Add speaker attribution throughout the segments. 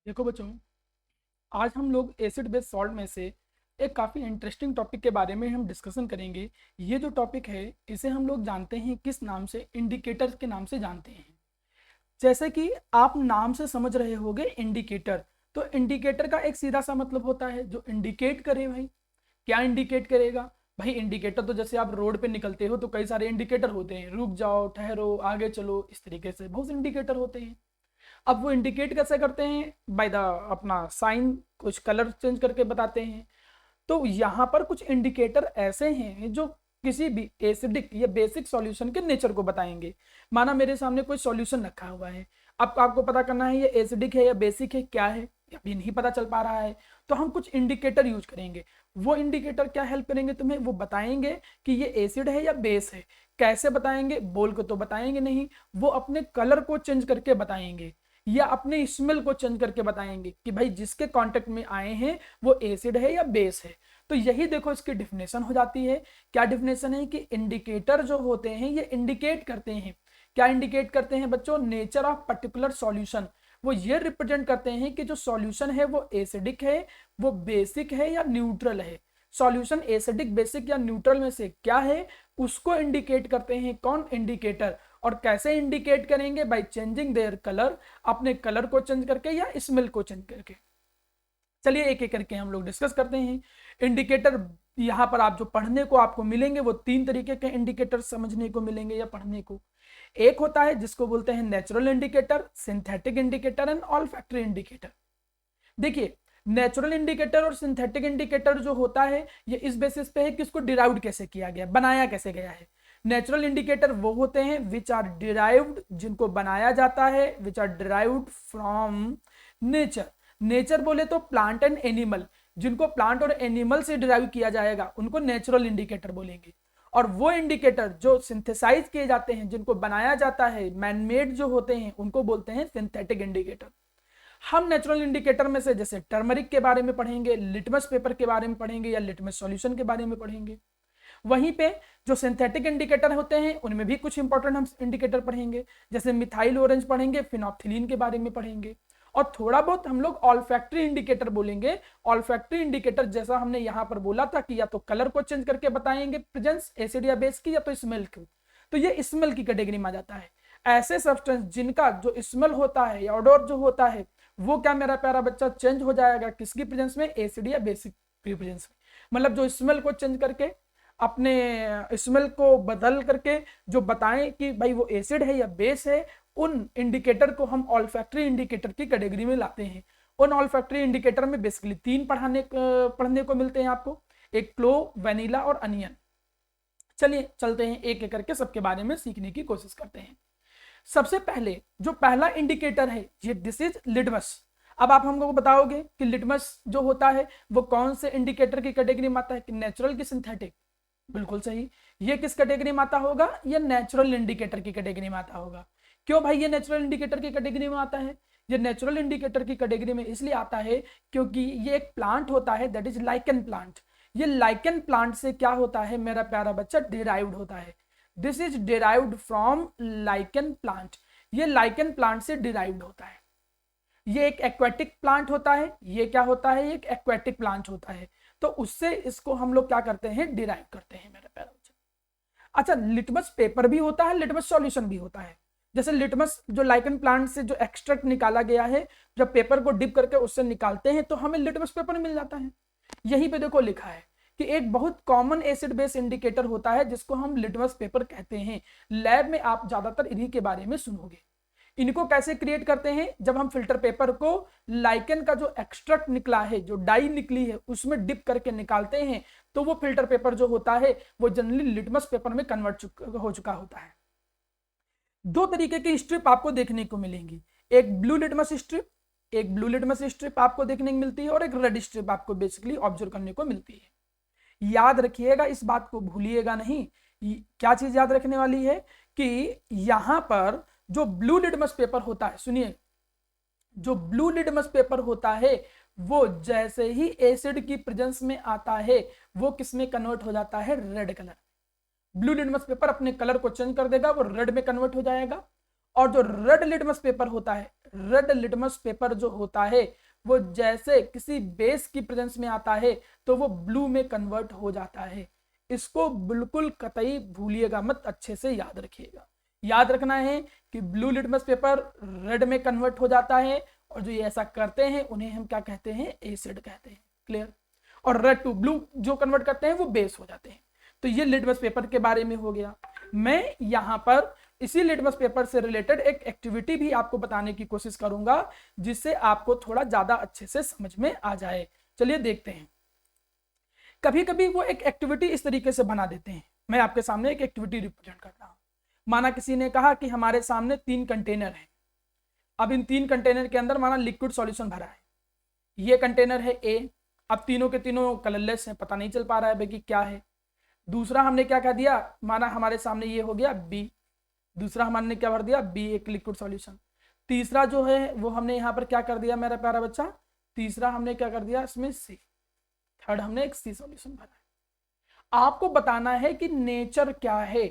Speaker 1: देखो बच्चों, आज हम लोग एसिड बेस सॉल्ट में से एक काफ़ी इंटरेस्टिंग टॉपिक के बारे में हम डिस्कशन करेंगे। ये जो टॉपिक है इसे हम लोग जानते हैं किस नाम से, इंडिकेटर के नाम से जानते हैं। जैसे कि आप नाम से समझ रहे होंगे इंडिकेटर। तो इंडिकेटर का एक सीधा सा मतलब होता है जो इंडिकेट करे। भाई क्या इंडिकेट करेगा? भाई इंडिकेटर तो जैसे आप रोड पे निकलते हो तो कई सारे इंडिकेटर होते हैं, रुक जाओ, ठहरो, आगे चलो, इस तरीके से बहुत इंडिकेटर होते हैं। अब वो इंडिकेट कैसे करते हैं? बाय द अपना साइन, कुछ कलर चेंज करके बताते हैं। तो यहाँ पर कुछ इंडिकेटर ऐसे हैं जो किसी भी एसिडिक या बेसिक सॉल्यूशन के नेचर को बताएंगे। माना मेरे सामने कोई सॉल्यूशन रखा हुआ है, अब आपको पता करना है ये एसिडिक है या बेसिक है, क्या है अभी नहीं पता चल पा रहा है। तो हम कुछ इंडिकेटर यूज करेंगे। वो इंडिकेटर क्या हेल्प करेंगे तुम्हें? वो बताएंगे कि ये एसिड है या बेस है। कैसे बताएंगे? बोल को तो बताएंगे नहीं, वो अपने कलर को चेंज करके बताएंगे या अपने स्मेल को चेंज करके बताएंगे कि भाई जिसके कांटेक्ट में आए हैं वो एसिड है या बेस है। तो यही देखो इसकी डिफिनेशन हो जाती है। क्या डिफिनेशन है? कि इंडिकेटर जो होते हैं ये इंडिकेट करते हैं, क्या इंडिकेट करते हैं बच्चों? Nature of particular solution. वो ये रिप्रेजेंट करते हैं कि जो सॉल्यूशन है वो एसिडिक है, वो बेसिक है या न्यूट्रल है। सॉल्यूशन एसिडिक, बेसिक या न्यूट्रल में से क्या है उसको इंडिकेट करते हैं। कौन? इंडिकेटर। और कैसे इंडिकेट करेंगे? बाय चेंजिंग देयर कलर, अपने कलर को चेंज करके या स्मेल को चेंज करके। चलिए एक एक करके हम लोग डिस्कस करते हैं इंडिकेटर। यहाँ पर आप जो पढ़ने को आपको मिलेंगे वो तीन तरीके के इंडिकेटर समझने को मिलेंगे या पढ़ने को। एक होता है जिसको बोलते हैं natural indicator, synthetic indicator and olfactory indicator. देखिए, नेचुरल इंडिकेटर और सिंथेटिक इंडिकेटर जो होता है ये इस बेसिस पे है कि इसको डिराइव्ड कैसे किया गया, बनाया कैसे गया है। नेचुरल इंडिकेटर वो होते हैं विच आर डिराइव्ड, जिनको बनाया जाता है, which are derived from nature. Nature बोले तो प्लांट एंड एनिमल, जिनको प्लांट और एनिमल से डिराइव किया जाएगा उनको नेचुरल इंडिकेटर बोलेंगे। और वो इंडिकेटर जो सिंथेसाइज किए जाते हैं, जिनको बनाया जाता है, मैनमेड जो होते हैं, उनको बोलते हैं सिंथेटिक इंडिकेटर। हम नेचुरल इंडिकेटर में से जैसे टर्मरिक के बारे में पढ़ेंगे, लिटमस पेपर के बारे में पढ़ेंगे या लिटमस सॉल्यूशन के बारे में पढ़ेंगे। वहीं पे जो सिंथेटिक इंडिकेटर होते हैं उनमें भी कुछ इंपॉर्टेंट हम इंडिकेटर पढ़ेंगे, जैसे मिथाइल ऑरेंज पढ़ेंगे, फिनोप्थिलीन के बारे में पढ़ेंगे। और थोड़ा बहुत हम लोग ऑल्फैक्टरी इंडिकेटर बोलेंगे। ऑल्फैक्टरी इंडिकेटर जैसा हमने यहाँ पर बोला था कि या तो कलर को चेंज करके बताएंगे प्रेजेंस एसिड या बेस की, या तो स्मेल की। तो ये स्मेल की कैटेगरी में आ जाता है। ऐसे सब्सटेंस जिनका जो स्मेल होता है या ऑडोर जो होता है वो क्या मेरा प्यारा बच्चा चेंज हो जाएगा किसकी प्रेजेंस में? एसिड या बेसिक की प्रेजेंस में। मतलब जो स्मेल को चेंज करके, अपने स्मेल को बदल करके जो बताएं कि भाई वो एसिड है या बेस है, उन इंडिकेटर को हम ऑल्फैक्टरी इंडिकेटर की कैटेगरी में लाते हैं। उन ऑल्फैक्टरी इंडिकेटर में बेसिकली तीन पढ़ने को मिलते हैं आपको, एक क्लो, वेनिला और अनियन। चलिए चलते हैं एक एक करके सबके बारे में सीखने की कोशिश करते हैं। सबसे पहले जो पहला इंडिकेटर है ये दिस इज लिटमस। अब आप हमको बताओगे कि लिटमस जो होता है वो कौन से इंडिकेटर की कैटेगरी में आता है, कि नेचुरल की सिंथेटिक? बिल्कुल सही। ये किस कैटेगरी में आता होगा? ये नेचुरल इंडिकेटर की कैटेगरी में आता होगा। क्यों भाई ये नेचुरल इंडिकेटर की कैटेगरी में आता है? ये नेचुरल इंडिकेटर की कैटेगरी में इसलिए आता है क्योंकि ये एक प्लांट होता है, दैट इज लाइकन प्लांट। ये लाइकन प्लांट से क्या होता है मेरा प्यारा बच्चा? डिराइव्ड होता है। This is derived from lichen plant. ये लाइकन प्लांट से डिराइव्ड होता है। ये एक एक्वेटिक प्लांट होता है। ये क्या होता है? एक एक्वेटिक प्लांट होता है। तो उससे इसको हम लोग क्या करते हैं? डिराइव करते हैं मेरे प्यारा बच्चा। अच्छा, लिटमस पेपर भी होता है, लिटमस सॉल्यूशन भी होता है। जैसे लिटमस जो लाइकन प्लांट से जो एक्सट्रैक्ट निकाला गया है, जब पेपर को डिप करके उससे निकालते हैं तो हमें लिटमस पेपर मिल जाता है। यहीं पे देखो लिखा है कि एक बहुत कॉमन एसिड बेस इंडिकेटर होता है जिसको हम लिटमस पेपर कहते हैं। लैब में आप ज्यादातर इन्हीं के बारे में सुनोगे। इनको कैसे क्रिएट करते हैं? जब हम फिल्टर पेपर को लाइकन का जो एक्सट्रैक्ट निकला है, जो डाई निकली है, उसमें डिप करके निकालते हैं तो वो फिल्टर पेपर जो होता है वो जनरली लिटमस पेपर में कन्वर्ट हो चुका होता है। दो तरीके की स्ट्रिप आपको देखने को मिलेंगी, एक ब्लू लिटमस स्ट्रिप, एक ब्लू लिटमस स्ट्रिप आपको देखने को मिलती है और एक रेड स्ट्रिप आपको बेसिकली ऑब्जर्व करने को मिलती है। याद रखिएगा, इस बात को भूलिएगा नहीं। क्या चीज याद रखने वाली है कि यहां पर जो ब्लू लिटमस पेपर होता है, सुनिए, जो ब्लू लिटमस पेपर होता है वो जैसे ही एसिड की प्रेजेंस में आता है वो किस में कन्वर्ट हो जाता है? Red colour. Blue litmus paper अपने कलर को चेंज कर देगा, वो रेड में कन्वर्ट हो जाएगा। और जो रेड लिटमस पेपर होता है, रेड लिटमस पेपर जो होता है वो जैसे किसी बेस की प्रेजेंस में आता है तो वो ब्लू में कन्वर्ट हो जाता है। इसको बिल्कुल कतई भूलिएगा मत, अच्छे से याद रखिएगा। याद रखना है कि ब्लू लिटमस पेपर रेड में कन्वर्ट हो जाता है और जो ये ऐसा करते हैं उन्हें हम क्या कहते हैं, एसिड कहते हैं। क्लियर? और रेड टू ब्लू जो कन्वर्ट करते हैं वो बेस हो जाते हैं। तो ये लिटमस पेपर के बारे में हो गया। मैं यहां पर इसी लिटमस पेपर से रिलेटेड एक एक्टिविटी भी आपको बताने की कोशिश करूंगा जिससे आपको थोड़ा ज्यादा अच्छे से समझ में आ जाए। चलिए देखते हैं। कभी कभी वो एक एक्टिविटी इस तरीके से बना देते हैं। मैं आपके सामने एक एक्टिविटी रिप्रेजेंट करता हूं। माना किसी ने कहा कि हमारे सामने 3 कंटेनर हैं। अब इन 3 कंटेनर के अंदर माना लिक्विड सॉल्यूशन भरा है। ये कंटेनर है ए। अब तीनों के तीनों कलरलेस हैं, पता नहीं चल पा रहा है भाई कि क्या है। दूसरा हमने क्या कह दिया, माना हमारे सामने ये हो गया बी। दूसरा हमने क्या भर दिया, बी एक लिक्विड सॉल्यूशन। तीसरा जो है वो हमने यहाँ पर क्या कर दिया मेरा प्यारा बच्चा, तीसरा हमने क्या कर दिया इसमें सी। थर्ड हमने एक सी सॉल्यूशन भरा है। आपको बताना है कि नेचर क्या है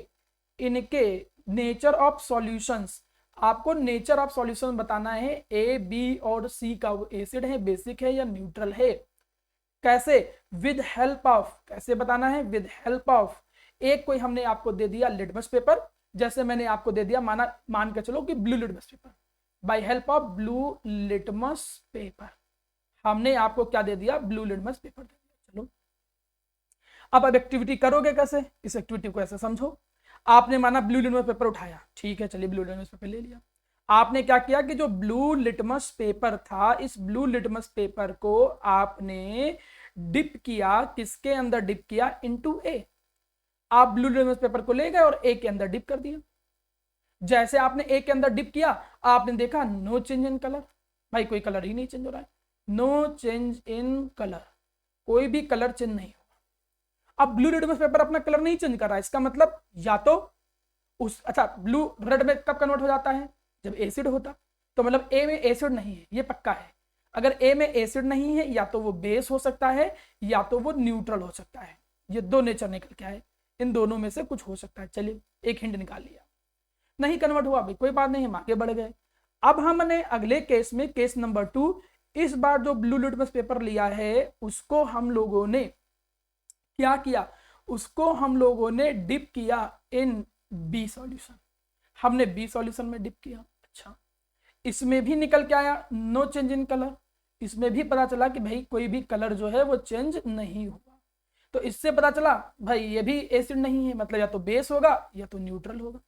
Speaker 1: इनके, नेचर ऑफ सॉल्यूशंस। आपको नेचर ऑफ सॉल्यूशन बताना है। ए बी और सी का वो एसिड है, बेसिक है या न्यूट्रल है। कैसे? With help of. कैसे बताना है? With help of. एक कोई हमने आपको दे दिया लिटमस पेपर, जैसे मैंने आपको दे दिया मान के चलो कि blue litmus paper. By help of blue litmus paper हमने आपको क्या दे दिया, ब्लू लिटमस पेपर दे दिया। चलो अब एक्टिविटी करोगे कैसे, इस एक्टिविटी को ऐसे समझो। आपने माना ब्लू लिटमस पेपर उठाया, ठीक है, चलिए ब्लू लिटमस पेपर ले लिया। आपने क्या किया कि जो ब्लू लिटमस पेपर था, इस ब्लू लिटमस पेपर को आपने डिप किया। किसके अंदर डिप किया? इनटू ए। आप ब्लू लिटमस पेपर को ले गए और ए के अंदर डिप कर दिया। जैसे आपने ए के अंदर डिप किया, आपने देखा नो चेंज इन कलर। भाई कोई कलर ही नहीं चेंज हो रहा है, नो चेंज इन कलर, कोई भी कलर चेंज नहीं होगा। अब ब्लू लिटमस पेपर अपना कलर नहीं चेंज कर रहा है, इसका मतलब या तो अच्छा ब्लू रेड में कब कन्वर्ट हो जाता है, जब एसिड होता। तो मतलब ए में एसिड नहीं है, ये पक्का है। अगर ए में एसिड नहीं है, या तो वो बेस हो सकता है या तो वो न्यूट्रल हो सकता है। ये दो नेचर निकल के आए, इन दोनों में से कुछ हो सकता है। चलिए एक हिंट निकाल लिया। नहीं कन्वर्ट हुआ भाई, कोई बात नहीं, हम आगे बढ़ गए। अब हमने अगले केस में, केस नंबर 2, इस बार जो ब्लू लिटमस पेपर लिया है उसको हम लोगों ने क्या किया, उसको हम लोगों ने डिप किया इन बी सॉल्यूशन। हमने बी सॉल्यूशन में डिप किया। अच्छा, इसमें भी निकल के आया नो चेंज इन कलर। इसमें भी पता चला कि भाई कोई भी कलर जो है वो चेंज नहीं हुआ। तो इससे पता चला भाई ये भी एसिड नहीं है, मतलब या तो बेस होगा या तो न्यूट्रल होगा।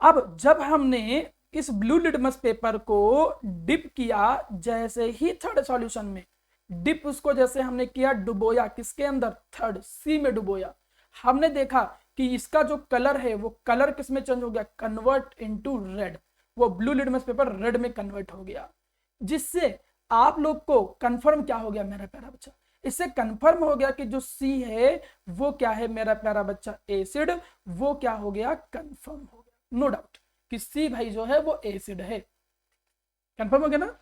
Speaker 1: अब जब हमने इस ब्लू लिटमस पेपर को डिप किया, जैसे ही थर्ड सॉल्यूशन में डिप उसको जैसे हमने किया, डुबोया किसके अंदर, थर्ड सी में डुबोया, हमने देखा कि इसका जो कलर है वो कलर किस में चेंज हो गया, कन्वर्ट इनटू रेड। वो ब्लू लिटमस पेपर रेड में कन्वर्ट हो गया। जिससे आप लोग को कंफर्म क्या हो गया मेरा प्यारा बच्चा, इससे कंफर्म हो गया कि जो सी है वो क्या है मेरा प्यारा बच्चा, एसिड। वो क्या हो गया, कंफर्म हो गया, नो डाउट कि सी भाई जो है वो एसिड है। कंफर्म हो गया ना।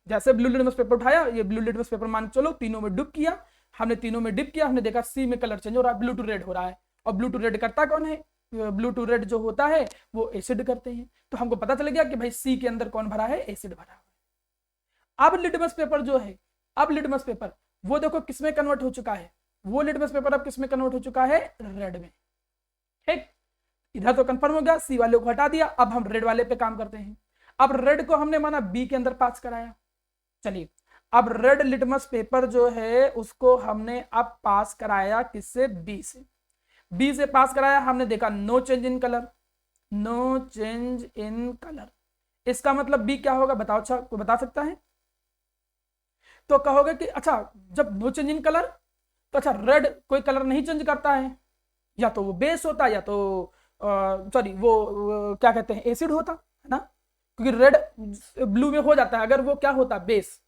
Speaker 1: जैसे ब्लू लिटमस पेपर उठाया, ये ब्लू लिटमस पेपर मान चलो तीनों में डिप किया, हमने तीनों में डिप किया, हमने देखा सी में कलर चेंज हो रहा है, ब्लू टू रेड हो रहा है। और ब्लू टू रेड करता कौन है, ब्लू टू रेड जो होता है वो एसिड करते हैं। तो हमको पता चल गया कि भाई सी के अंदर कौन भरा है, एसिड भरा है। अब लिटमस पेपर जो है, अब लिटमस पेपर वो देखो किसमें कन्वर्ट हो चुका है, वो लिटमस पेपर अब किसमें कन्वर्ट हो चुका है, रेड में। ठीक, इधर तो कंफर्म हो गया, सी वाले को हटा दिया। अब हम रेड वाले पे काम करते हैं। अब रेड को हमने माना बी के अंदर पास कराया। चलिए अब रेड लिटमस पेपर जो है उसको हमने अब पास कराया किससे, बी से। बी से पास कराया, हमने देखा no change in colour, no change in colour. इसका मतलब बी क्या होगा बताओ, अच्छा कोई बता सकता है? तो कहोगे कि अच्छा जब नो चेंज इन कलर तो अच्छा रेड कोई कलर नहीं चेंज करता है, या तो वो बेस होता या तो सॉरी वो क्या कहते हैं, एसिड होता है ना। क्योंकि रेड ब्लू में हो जाता है अगर वो क्या होता, बेस।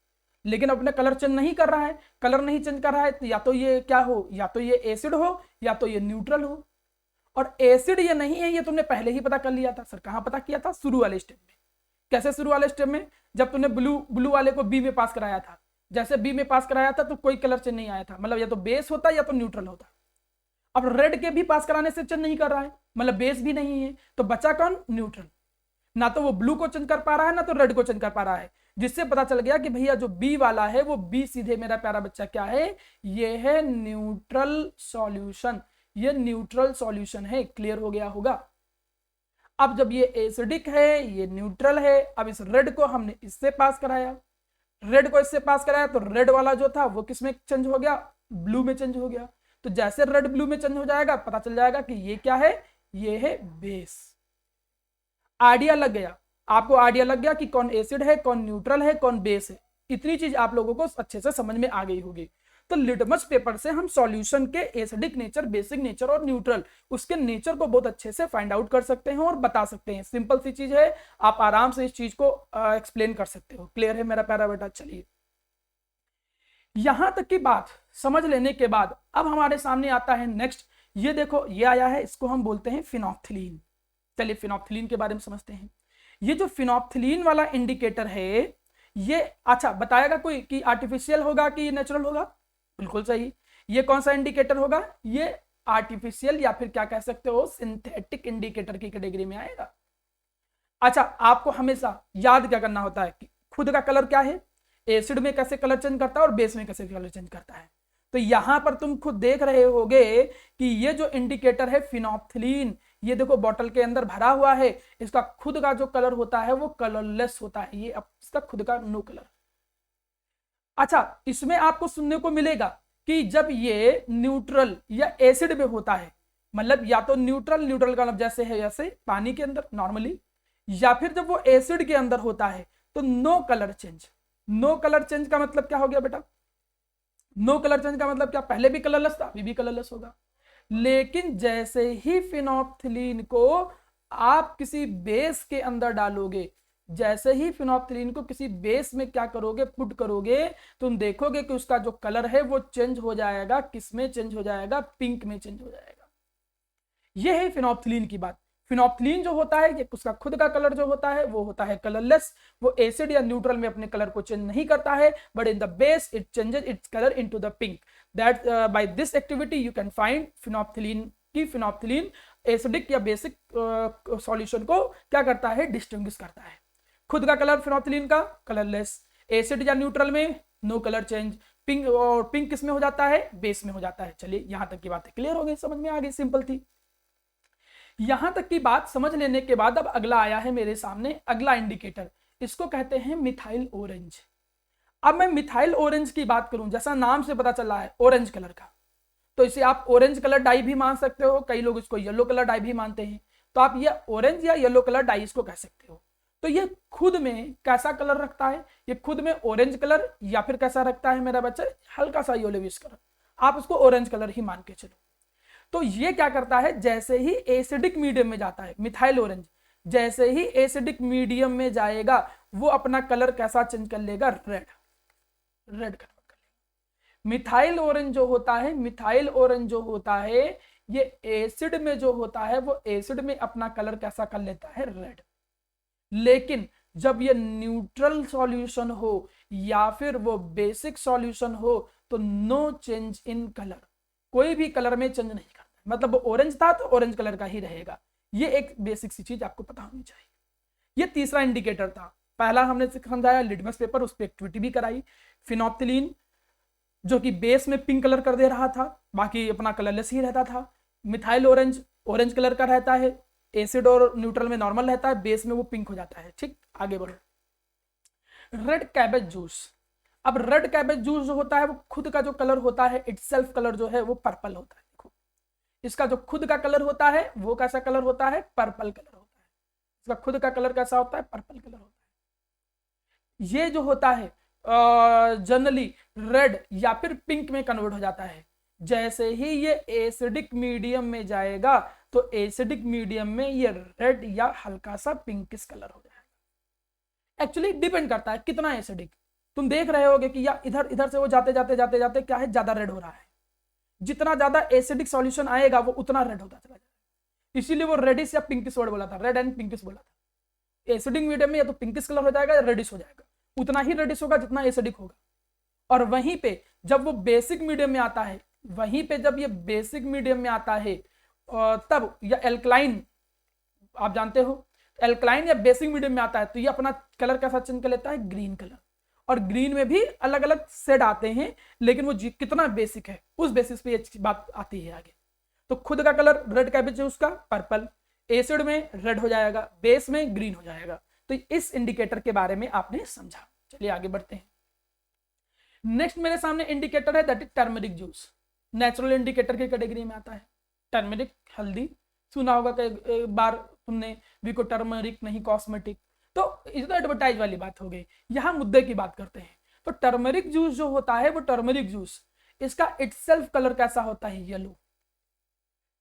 Speaker 1: लेकिन अपने कलर चेंज नहीं कर रहा है, कलर नहीं चेंज कर रहा है, तो या तो ये क्या हो, या तो ये एसिड हो या तो ये न्यूट्रल हो। और एसिड ये नहीं है, ये तुमने पहले ही पता कर लिया था। सर कहाँ पता किया था, शुरू वाले स्टेप में। कैसे शुरू वाले स्टेप में, जब तुमने ब्लू वाले को बी में पास कराया था। जैसे बी में पास कराया था तो कोई कलर चेंज नहीं आया था, मतलब या तो बेस होता या तो न्यूट्रल होता। अब रेड के भी पास कराने से चेंज नहीं कर रहा है, मतलब बेस भी नहीं है, तो बचा कौन, न्यूट्रल। ना तो वो ब्लू को चेंज कर पा रहा है ना तो रेड को चेंज कर पा रहा है, जिससे पता चल गया कि भैया जो बी वाला है वो बी सीधे मेरा प्यारा बच्चा क्या है, ये है न्यूट्रल सॉल्यूशन, ये न्यूट्रल सॉल्यूशन है। क्लियर हो गया होगा। अब जब ये एसिडिक है, ये न्यूट्रल है, अब इस रेड को हमने इससे पास कराया, रेड को इससे पास कराया तो रेड वाला जो था वो किस में चेंज हो गया, ब्लू में चेंज हो गया। तो जैसे रेड ब्लू में चेंज हो जाएगा पता चल जाएगा कि ये क्या है, ये है बेस। आइडिया लग गया आपको, आइडिया लग गया कि कौन एसिड है, कौन न्यूट्रल है, कौन बेस है। इतनी चीज आप लोगों को अच्छे से समझ में आ गई होगी। तो लिटमस पेपर से हम सॉल्यूशन के एसिडिक नेचर, बेसिक नेचर और न्यूट्रल उसके नेचर को बहुत अच्छे से फाइंड आउट कर सकते हैं और बता सकते हैं। सिंपल सी चीज है, आप आराम से इस चीज को एक्सप्लेन कर सकते हो। क्लियर है मेरा प्यारा बेटा। चलिए यहां तक की बात समझ लेने के बाद अब हमारे सामने आता है नेक्स्ट। ये देखो ये आया है, इसको हम बोलते हैं फिनोप्थिलीन। चलिए फिनोप्थिलीन के बारे में समझते हैं। ये जो फिनोप्थिलीन वाला इंडिकेटर है, ये अच्छा बताएगा कोई कि आर्टिफिशियल होगा कि नेचुरल होगा? बिल्कुल सही। ये कौन सा इंडिकेटर होगा? ये आर्टिफिशियल या फिर क्या कह सकते हो, सिंथेटिक इंडिकेटर की कैटेगरी में आएगा। अच्छा आपको हमेशा याद क्या करना होता है कि खुद का कलर क्या है, एसिड में कैसे कलर चेंज करता है और बेस में कैसे कलर चेंज करता है। तो यहां पर तुम खुद देख रहे होगे कि ये जो इंडिकेटर है फिनोप्थिलीन, ये देखो बॉटल के अंदर भरा हुआ है, इसका खुद का जो कलर होता है वो कलरलेस होता है, ये इसका खुद का नो कलर। अच्छा इसमें आपको सुनने को मिलेगा कि जब ये न्यूट्रल या एसिड में होता है, मतलब या तो न्यूट्रल, न्यूट्रल का मतलब जैसे है जैसे पानी के अंदर नॉर्मली, या फिर जब वो एसिड के अंदर होता है तो no colour change. No colour change का मतलब क्या हो गया बेटा? नो कलर चेंज का मतलब क्या, पहले भी कलरलेस था अभी भी कलरलेस होगा। लेकिन जैसे ही फिनोप्थिलीन को आप किसी बेस के अंदर डालोगे, जैसे ही फिनोप्थिलीन को किसी बेस में क्या करोगे, पुट करोगे, तुम देखोगे कि उसका जो कलर है वो चेंज हो जाएगा। किस में चेंज हो जाएगा? पिंक में चेंज हो जाएगा। यह है फिनोप्थिलीन की बात। फिनोप्थिलीन जो होता है, ये उसका खुद का कलर जो होता है वो होता है कलरलेस। वो एसिड या न्यूट्रल में अपने कलर को चेंज नहीं करता है, but in the base it changes its colour into the pink. That by this activity you can find phenolphthalein की फिनोप्थिलीन एसिडिक या बेसिक सॉल्यूशन को क्या करता है, डिस्टिंग्विश करता है। खुद का कलर फिनोप्थिलीन का कलरलेस, एसिड या न्यूट्रल में नो कलर चेंज, पिंक, और पिंक किस में हो जाता है, बेस में हो जाता है। चलिए यहां तक की बातें क्लियर हो गई, समझ में आ गई, सिंपल थी। यहां तक की बात समझ लेने के बाद अब अगला आया है मेरे सामने, अगला इंडिकेटर, इसको कहते हैं मिथाइल ऑरेंज। अब मैं मिथाइल ऑरेंज की बात करूं, जैसा नाम से पता चला है ऑरेंज कलर का, तो इसे आप ऑरेंज कलर डाई भी मान सकते हो, कई लोग इसको येलो कलर डाई भी मानते हैं। तो आप ये ऑरेंज या येलो कलर डाई इसको कह सकते हो। तो ये खुद में कैसा कलर रखता है, ये खुद में ऑरेंज कलर या फिर कैसा रखता है मेरा बच्चा, हल्का सा येलोविश कलर, आप उसको ऑरेंज कलर ही मान के चलो। तो ये क्या करता है, जैसे ही एसिडिक मीडियम में जाता है मिथाइल ऑरेंज, जैसे ही एसिडिक मीडियम में जाएगा वो अपना कलर कैसा चेंज कर लेगा, रेड, रेड कलर कर लेगा। मिथाइल ऑरेंज जो होता है, मिथाइल ऑरेंज जो होता है ये एसिड में जो होता है वो एसिड में अपना कलर कैसा कर लेता है, रेड। लेकिन जब ये न्यूट्रल सॉल्यूशन हो या फिर वो बेसिक सॉल्यूशन हो तो नो चेंज इन कलर, कोई भी कलर में चेंज नहीं करता, मतलब वो ऑरेंज था तो ऑरेंज कलर का ही रहेगा। ये एक बेसिक सी चीज आपको पता होनी चाहिए। ये तीसरा इंडिकेटर था। पहला हमने समझाया लिटमस पेपर, उस पर एक्टिविटी भी कराई। फिनोप्थिलीन जो कि बेस में पिंक कलर कर दे रहा था, बाकी अपना कलरलेस ही रहता था। मिथाइल ऑरेंज ऑरेंज कलर का रहता है, एसिड और न्यूट्रल में नॉर्मल रहता है, बेस में वो पिंक हो जाता है। ठीक, आगे बढ़ो। Red cabbage juice. अब रेड कैबेज जूस जो होता है वो खुद का जो कलर होता है, इटसेल्फ कलर जो है वो पर्पल होता है। देखो इसका जो खुद का कलर होता है वो कैसा कलर होता है, पर्पल कलर होता है। इसका खुद का कलर कैसा होता है, पर्पल कलर होता है। ये जो होता है जनरली रेड या फिर पिंक में कन्वर्ट हो जाता है। जैसे ही ये एसिडिक मीडियम में जाएगा तो एसिडिक मीडियम में ये रेड या हल्का सा पिंकिश कलर हो जाएगा। एक्चुअली डिपेंड करता है कितना एसिडिक। तुम देख रहे होगे कि या इधर इधर से वो जाते जाते जाते जाते क्या है, ज्यादा रेड हो रहा है। जितना ज्यादा एसिडिक सॉल्यूशन आएगा वो उतना रेड होता चला जाएगा। इसीलिए वो रेडिश या पिंकिश वर्ड बोला था, रेड एंड पिंकिश बोला था। एसिडिक मीडियम में या तो पिंकिश कलर हो जाएगा या रेडिश हो जाएगा, उतना ही रेडिश होगा जितना एसिडिक होगा। और वहीं पे जब वो बेसिक मीडियम में आता है, वहीं पे जब ये बेसिक मीडियम में आता है तब या एल्कलाइन आप जानते हो, एल्कलाइन या बेसिक मीडियम में आता है तो ये अपना कलर कैसा चेंज कर लेता है, ग्रीन कलर। और ग्रीन में भी अलग अलग शेड आते हैं, लेकिन वो कितना बेसिक है उस बेसिस पे ये बात आती है आगे। तो खुद का कलर रेड कैबेज है उसका पर्पल, एसिड में रेड हो जाएगा, बेस में ग्रीन हो जाएगा। तो इस इंडिकेटर के बारे में आपने समझा। चलिए आगे बढ़ते हैं। नेक्स्ट मेरे सामने इंडिकेटर है that is turmeric juice. Natural indicator की कैटेगरी में आता है। टर्मरिक हल्दी, सुना होगा कई बार तुमने भी को टर्मरिक नहीं कॉस्मेटिक, तो ये तो एडवर्टाइज वाली बात हो गई। यहाँ मुद्दे की बात करते हैं। तो टर्मरिक जूस जो होता है वो टर्मरिक जूस, इसका इटसेल्फ कलर कैसा होता है, येलो।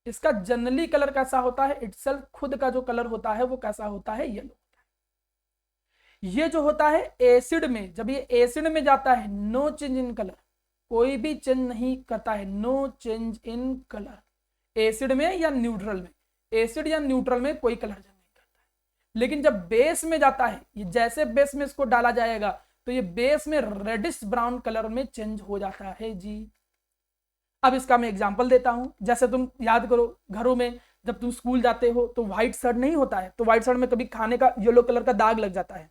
Speaker 1: इसका जनरली कलर कैसा होता है, इटसेल्फ खुद का जो कलर होता है वो कैसा होता है, येलो। ये जो होता है एसिड में, जब ये एसिड में जाता है नो चेंज इन कलर, कोई भी चेंज नहीं करता है, no change in colour. Acid में या न्यूट्रल में, एसिड या न्यूट्रल में कोई कलर चेंज नहीं करता है। लेकिन जब बेस में जाता है, ये जैसे बेस में इसको डाला जाएगा तो ये बेस में रेडिश ब्राउन कलर में चेंज हो जाता है जी। अब इसका मैं एग्जांपल देता हूं। जैसे तुम याद करो, घरों में जब तुम स्कूल जाते हो तो व्हाइट शर्ट नहीं होता है, तो व्हाइट शर्ट में कभी खाने का येलो कलर का दाग लग जाता है।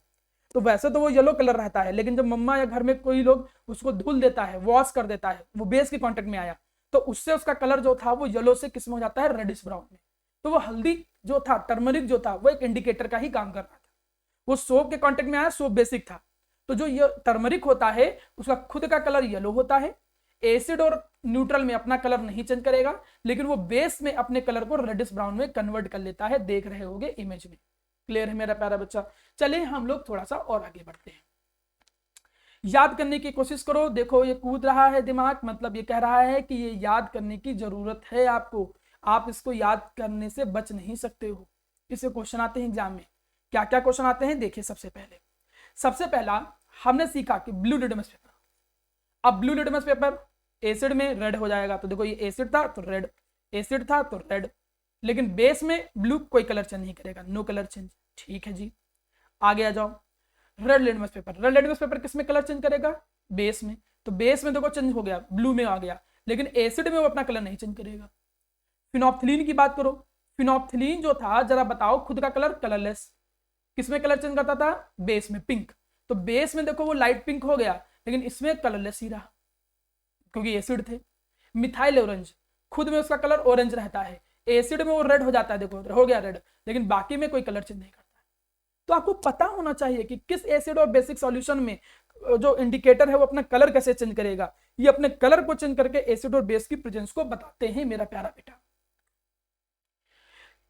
Speaker 1: तो वैसे तो वो येलो कलर रहता है, लेकिन जब मम्मा या घर में कोई लोग उसको धुल देता है, वॉश कर देता है, वो बेस के कांटेक्ट में आया, तो उससे उसका कलर जो था वो येलो से किस में हो जाता है, रेडिश ब्राउन में। तो वो हल्दी जो था, टर्मरिक जो था, वो एक इंडिकेटर का ही काम कर रहा था। वो सोप के कांटेक्ट में आया, सोप बेसिक था। तो जो ये टर्मरिक होता है उसका खुद का कलर येलो होता है। एसिड और न्यूट्रल में अपना कलर नहीं चेंज करेगा, लेकिन वो बेस में अपने कलर को रेडिश ब्राउन में कन्वर्ट कर लेता है। देख रहे होगे इमेज में। क्लियर है मेरा प्यारा बच्चा? चलिए हम लोग थोड़ा सा और आगे बढ़ते हैं। याद करने की कोशिश करो। देखो ये कूद रहा है दिमाग, मतलब ये कह रहा है कि ये याद करने की जरूरत है आपको। आप इसको याद करने से बच नहीं सकते हो। इससे क्वेश्चन आते हैं एग्जाम में। क्या क्या क्वेश्चन आते हैं देखिए। सबसे पहला हमने सीखा कि ब्लू लिटमस पेपर। अब ब्लू लिटमस पेपर एसिड में रेड हो जाएगा, तो देखो ये एसिड था तो रेड, एसिड था तो रेड, लेकिन बेस में ब्लू कोई कलर चेंज नहीं करेगा, नो कलर चेंज। ठीक है जी, आगे आ जाओ। रेड लिटमस पेपर किस में कलर चेंज करेगा, बेस में। तो बेस में देखो चेंज हो गया, ब्लू में आ गया, लेकिन एसिड में वो अपना कलर नहीं चेंज करेगा। फिनोप्थिलीन की बात करो। फिनोप्थिलीन जो था, जरा बताओ, खुद का कलर कलरलेस, किसमें कलर चेंज करता था, बेस में, पिंक। तो बेस में देखो वो लाइट पिंक हो गया, लेकिन इसमें कलरलेस ही रहा क्योंकि एसिड थे। मिथाइल ऑरेंज, खुद में उसका कलर ऑरेंज रहता है, एसिड में वो रेड हो जाता है, देखो हो गया रेड, लेकिन बाकी में कोई कलर चेंज नहीं करता है। तो आपको पता होना चाहिए कि किस एसिड और बेसिक सॉल्यूशन में जो इंडिकेटर है वो अपना कलर कैसे चेंज करेगा। ये अपने कलर को चेंज करके एसिड और बेस की प्रेजेंस को बताते हैं मेरा प्यारा बेटा।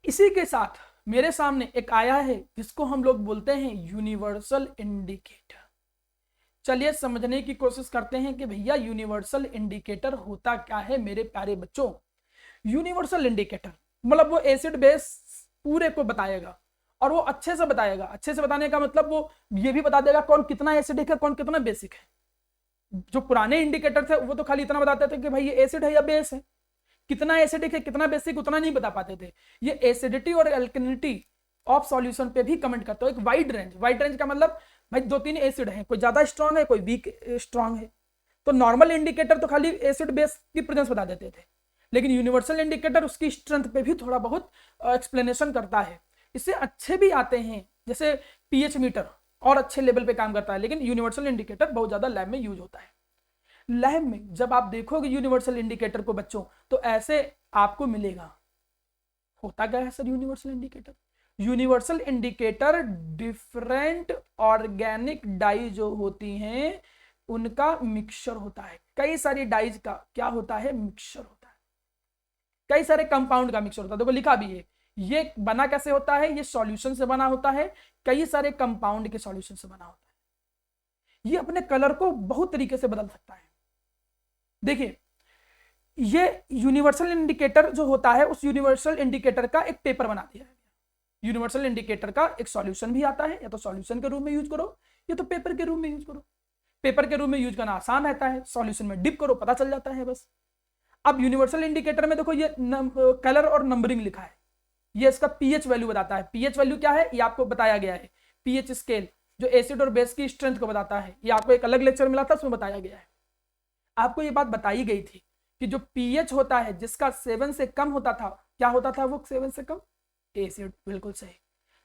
Speaker 1: इसी के साथ मेरे सामने एक आया है जिसको हम लोग बोलते हैं यूनिवर्सल इंडिकेटर। चलिए समझने की कोशिश करते हैं कि भैया यूनिवर्सल इंडिकेटर होता क्या है मेरे प्यारे बच्चों। यूनिवर्सल इंडिकेटर मतलब वो एसिड बेस पूरे को बताएगा, और वो अच्छे से बताएगा। अच्छे से बताने का मतलब वो ये भी बता देगा कौन कितना एसिडिक है, कौन कितना बेसिक है। जो पुराने इंडिकेटर थे वो तो खाली इतना बताते थे कि भाई ये एसिड है या बेस है, कितना एसिडिक है कितना बेसिक उतना नहीं बता पाते थे। ये एसिडिटी और एल्कलिनिटी ऑफ सॉल्यूशन पे भी कमेंट करता है। एक वाइड रेंज का मतलब भाई 2-3 एसिड है, कोई ज्यादा स्ट्रांग है कोई वीक स्ट्रांग है। तो नॉर्मल इंडिकेटर तो खाली एसिड बेस की प्रेजेंस बता देते थे, लेकिन यूनिवर्सल इंडिकेटर उसकी स्ट्रेंथ पे भी थोड़ा बहुत एक्सप्लेनेशन करता है। इससे अच्छे भी आते हैं, जैसे पीएच मीटर और अच्छे लेवल पे काम करता है, लेकिन यूनिवर्सल इंडिकेटर बहुत ज्यादा लैब में यूज होता है। लैब में जब आप देखोगे यूनिवर्सल इंडिकेटर को बच्चों, तो ऐसे आपको मिलेगा। होता क्या है sir universal indicator? Universal indicator different organic die जो होती हैं उनका मिक्सचर होता है। कई सारी डाइज का क्या होता है, मिक्सचर होता है। कई सारे कंपाउंड का मिक्सचर होता है। देखो लिखा भी है, ये बना कैसे होता है, ये सॉल्यूशन से बना होता है, कई सारे कंपाउंड के सॉल्यूशन से बना होता है। ये अपने कलर को बहुत तरीके से बदल सकता है। देखिए ये यूनिवर्सल इंडिकेटर जो होता है, उस यूनिवर्सल इंडिकेटर का एक पेपर बना दिया है। यूनिवर्सल इंडिकेटर का एक सॉल्यूशन भी आता है, या तो सॉल्यूशन के रूप में यूज करो या तो पेपर के रूप में यूज करो। पेपर के रूप में यूज करना आसान रहता है, सॉल्यूशन में डिप करो पता चल जाता है बस। अब यूनिवर्सल इंडिकेटर में देखो ये कलर और नंबरिंग लिखा है, ये इसका पीएच वैल्यू बताता है। पीएच वैल्यू क्या है ये आपको बताया गया है। पीएच स्केल जो एसिड और बेस की स्ट्रेंथ को बताता है, ये आपको एक अलग लेक्चर मिला था उसमें बताया गया है। आपको ये बात बताई गई थी कि जो पीएच होता है जिसका 7 से कम होता था, क्या होता था वो 7 से कम, एसिड। बिल्कुल सही।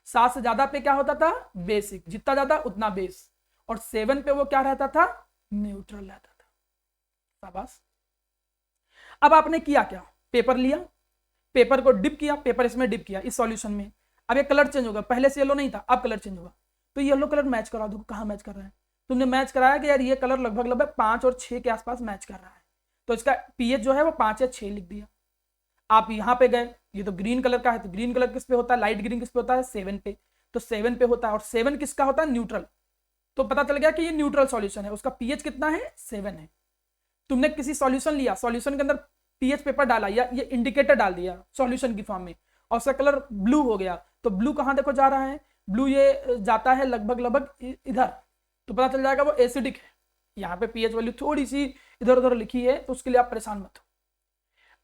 Speaker 1: 7 से ज्यादा पे क्या होता था, बेसिक, जितना ज्यादा उतना बेस, और 7 पे वो क्या रहता था, न्यूट्रल रहता था। शाबाश। अब आपने किया क्या, पेपर लिया, पेपर को डिप किया, पेपर इसमें डिप किया इस सॉल्यूशन में, अब ये कलर चेंज होगा, पहले से येलो नहीं था, अब कलर चेंज होगा, तो येलो कलर मैच करा दो। कहाँ मैच कर रहा है, तुमने मैच कराया कि यार ये कलर लगभग लगभग 5 और 6 के आसपास मैच कर रहा है, तो इसका पीएच जो है वो 5 या 6 लिख दिया। आप यहाँ पे गए, ये तो ग्रीन कलर का है, तो ग्रीन कलर किस पे होता है, लाइट ग्रीन किस पे होता है, 7 पे, तो 7 पे होता है, और 7 किसका होता है, न्यूट्रल, तो पता चल गया कि ये न्यूट्रल सॉल्यूशन है, उसका पीएच कितना है, 7 है। तुमने किसी सॉल्यूशन लिया, सॉल्यूशन के अंदर पीएच पेपर डाला या ये इंडिकेटर डाल दिया सॉल्यूशन की फॉर्म में, और उसका कलर ब्लू हो गया, तो ब्लू कहाँ देखो जा रहा है, ब्लू ये जाता है लगभग लगभग इधर, तो पता चल जाएगा वो एसिडिक है। यहाँ पे पीएच वैल्यू थोड़ी सी इधर उधर लिखी है, तो उसके लिए आप परेशान मत हो।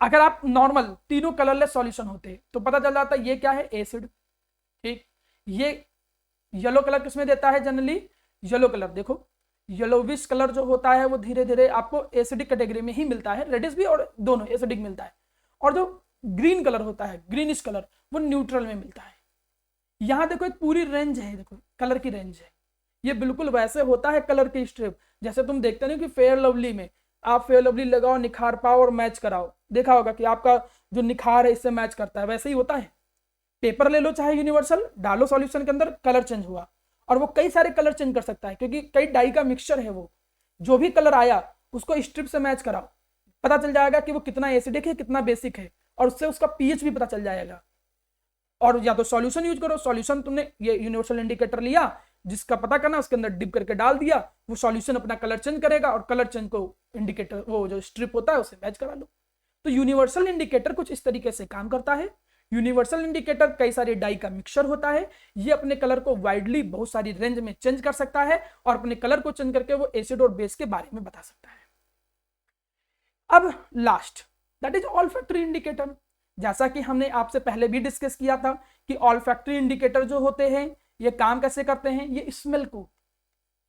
Speaker 1: अगर आप नॉर्मल तीनों कलरलेस सॉल्यूशन होते तो पता चल जाता ये क्या है, एसिड। ठीक, ये येलो कलर किसमें देता है जनरली, येलो कलर देखो, येलोविश कलर जो होता है वो धीरे धीरे आपको एसिडिक कैटेगरी में ही मिलता है, रेडिश भी और दोनों एसिडिक मिलता है, और जो ग्रीन कलर होता है, ग्रीनिश कलर, वो न्यूट्रल में मिलता है। यहाँ देखो एक पूरी रेंज है, देखो कलर की रेंज है, ये बिल्कुल वैसे होता है कलर की स्ट्रिप, जैसे तुम देखते नहीं कि फेयर लवली में आप फेयर लवली लगाओ, निखार पाओ और मैच कराओ, देखा होगा कि आपका जो निखार है इससे मैच करता है, वैसे ही होता है। पेपर ले लो चाहे यूनिवर्सल, डालो सॉल्यूशन के अंदर, कलर चेंज हुआ, और वो कई सारे कलर चेंज कर सकता है क्योंकि कई डाई का मिक्सचर है, वो जो भी कलर आया उसको स्ट्रिप से मैच कराओ, पता चल जाएगा कि वो कितना एसिडिक है कितना बेसिक है, और उससे उसका पीएच भी पता चल जाएगा। और या तो सॉल्यूशन यूज करो, सॉल्यूशन तुमने ये यूनिवर्सल इंडिकेटर लिया, जिसका पता करना उसके अंदर डिप करके डाल दिया, वो सॉल्यूशन अपना कलर चेंज करेगा, और कलर चेंज को इंडिकेटर वो जो स्ट्रिप होता है उसे मैच करा लो। तो यूनिवर्सल इंडिकेटर कुछ इस तरीके से काम करता है। यूनिवर्सल इंडिकेटर कई सारे डाई का मिक्सचर होता है, ये अपने कलर को वाइडली बहुत सारी रेंज में चेंज कर सकता है, और अपने कलर को चेंज करके वो एसिड और बेस के बारे में बता सकता है। अब last, that is olfactory indicator. जैसा कि हमने आपसे पहले भी डिस्कस किया था कि ऑल्फैक्टरी इंडिकेटर जो होते हैं ये काम कैसे करते हैं, ये स्मेल को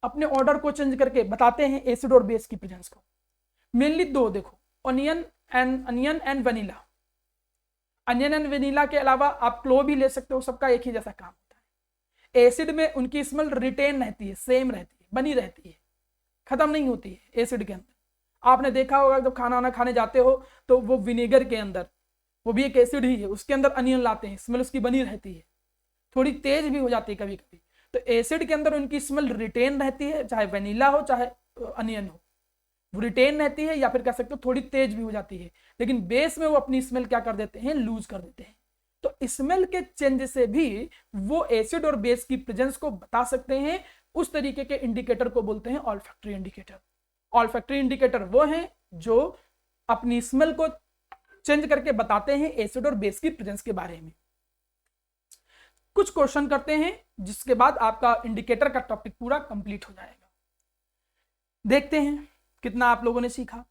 Speaker 1: अपने ऑर्डर को चेंज करके बताते हैं एसिड और बेस की प्रेजेंस को। मेनली दो देखो, onion and vanilla. Onion and vanilla के अलावा आप क्लो भी ले सकते हो, सबका एक ही जैसा काम होता है। एसिड में उनकी स्मेल रिटेन रहती है, सेम रहती है, बनी रहती है, खत्म नहीं होती है एसिड के अंदर। आपने देखा होगा जब खाना वाना खाने जाते हो तो वो विनेगर के अंदर, वो भी एक एसिड ही है, उसके अंदर अनियन लाते हैं, स्मेल उसकी बनी रहती है, थोड़ी तेज भी हो जाती है कभी कभी। तो एसिड के अंदर उनकी स्मेल रिटेन रहती है, चाहे वनीला हो चाहे अनियन हो, वो रिटेन रहती है, या फिर कह सकते हो थोड़ी तेज भी हो जाती है। लेकिन बेस में वो अपनी स्मेल क्या कर देते हैं, लूज कर देते हैं। तो स्मेल के चेंज से भी वो एसिड और बेस की प्रेजेंस को बता सकते हैं। उस तरीके के इंडिकेटर को बोलते हैं ऑल्फैक्टरी इंडिकेटर। ऑल्फैक्टरी इंडिकेटर वो हैं जो अपनी स्मेल को चेंज करके बताते हैं एसिड और बेस की प्रेजेंस के बारे में। कुछ क्वेश्चन करते हैं जिसके बाद आपका इंडिकेटर का टॉपिक पूरा कंप्लीट हो जाएगा। देखते हैं कितना आप लोगों ने सीखा।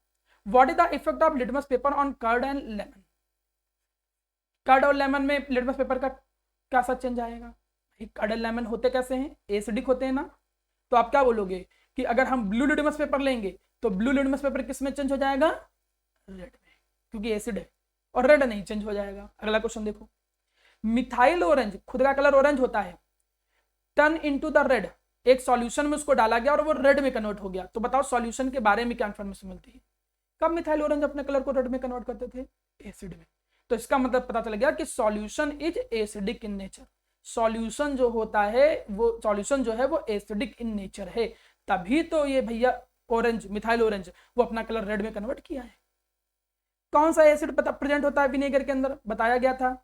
Speaker 1: What is the effect of litmus paper on curd and lemon. Curd और लेमन में लिटमस पेपर का कैसा चेंज आएगा। कर्ड एंड लेमन होते कैसे हैं, एसिडिक होते हैं ना। तो आप क्या बोलोगे कि अगर हम ब्लू लिटमस पेपर लेंगे तो ब्लू लिटमस पेपर किस में चेंज हो जाएगा, रेड में, क्योंकि एसिड है, और रेड नहीं चेंज हो जाएगा। अगला क्वेश्चन देखो, मिथाइल ऑरेंज, खुद का कलर ऑरेंज होता है, टर्न इनटू द रेड, एक सॉल्यूशन में उसको डाला गया और वो रेड में कन्वर्ट हो गया। तो बताओ सॉल्यूशन के बारे में क्या इंफॉर्मेशन मिलती है। कब मिथाइल ऑरेंज अपने कलर को रेड में कन्वर्ट करते थे, एसिड में। तो इसका मतलब पता चल गया कि solution is acidic in nature. Solution जो होता है वो सॉल्यूशन जो है वो एसिडिक इन नेचर है, तभी तो ये भैया ऑरेंज, मिथाइल ऑरेंज, वो अपना कलर रेड में कन्वर्ट किया है। कौन सा एसिड पता प्रेजेंट होता है विनेगर के अंदर, बताया गया था,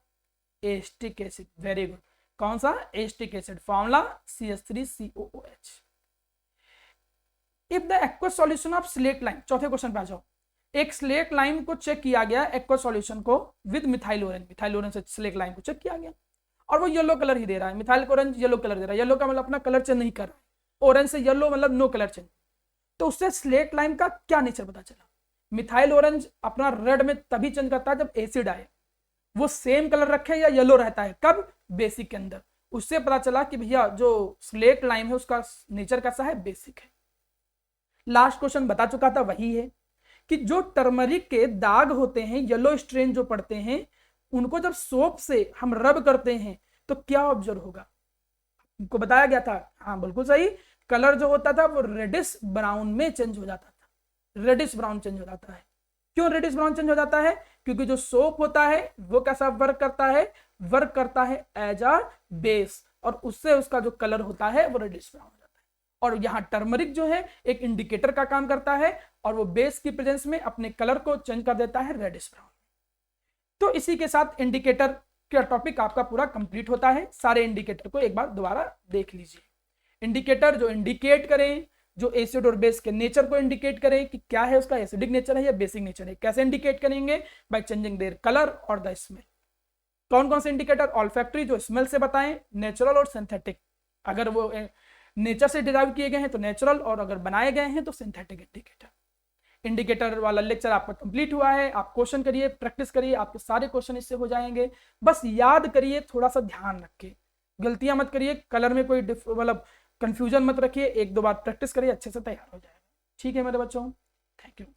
Speaker 1: एस्टिक एसिड। वेरी गुड, कौन सा, acetic acid, formula CH3COOH। If the aqueous solution of slate lime, चौथे क्वेश्चन पे आ जाओ। एक स्लेट लाइम को चेक किया गया, एक्वस सॉल्यूशन को with methyl orange, methyl orange से स्लेट लाइम को चेक किया गया और वो येलो कलर ही दे रहा है। मिथाइल ऑरेंज येलो कलर दे रहा है, येलो का मतलब अपना कलर चेंज नहीं कर रहा है, ऑरेंज से येलो मतलब नो कलर चेंज। तो उससे स्लेट लाइम का क्या नेचर पता चला। मिथाइल ऑरेंज अपना रेड में तभी चेंज करता है जब एसिड आए, वो सेम कलर रखे या येलो रहता है, कब, बेसिक के अंदर। उससे पता चला कि भैया जो स्लेट लाइम है उसका नेचर कैसा है, बेसिक है। लास्ट क्वेश्चन बता चुका था, वही है कि जो टर्मरिक के दाग होते हैं, येलो स्ट्रेन जो पड़ते हैं, उनको जब सोप से हम रब करते हैं तो तो क्या ऑब्जर्व होगा? उनको बताया गया था, हाँ बिल्कुल सही, कलर जो होता था वो रेडिश ब्राउन में चेंज हो जाता था, रेडिश ब्राउन चेंज हो जाता है। क्यों रेडिश ब्राउन चेंज हो जाता है? क्योंकि जो सोप होता है वो कैसा वर्क करता है? वर्क करता है एज अ बेस, और उससे उसका जो कलर होता है वो रेडिश ब्राउन हो जाता है। और यहाँ टर्मरिक जो है एक इंडिकेटर का काम करता है, और वो बेस की प्रेजेंस में अपने कलर को चेंज कर देता है रेडिश ब्राउन। तो इसी के साथ इंडिकेटर का टॉपिक आपका पूरा कंप्लीट होता है। सारे इंडिकेटर को एक बार दोबारा देख लीजिए। इंडिकेटर जो इंडिकेट करें, जो एसिड और बेस के नेचर को इंडिकेट करें कि क्या है, उसका एसिडिक नेचर है या बेसिक नेचर है। कैसे इंडिकेट करेंगे? बाय चेंजिंग देयर कलर और द स्मेल। कौन कौन से इंडिकेटर? ऑल्फैक्टरी जो स्मेल से बताएं, नेचुरल और सिंथेटिक। अगर वो नेचर से डिराइव किए गए हैं तो नेचुरल, और अगर बनाए गए हैं तो सिंथेटिक इंडिकेटर। इंडिकेटर वाला लेक्चर आपका कंप्लीट हुआ है। आप क्वेश्चन करिए, प्रैक्टिस करिए, आपके सारे क्वेश्चन इससे हो जाएंगे। बस याद करिए, थोड़ा सा ध्यान रखिए, गलतियां मत करिए, कलर में कोई मतलब कंफ्यूजन मत रखिए। एक दो बार प्रैक्टिस करिए, अच्छे से तैयार हो जाएगा। ठीक है मेरे बच्चों, थैंक यू।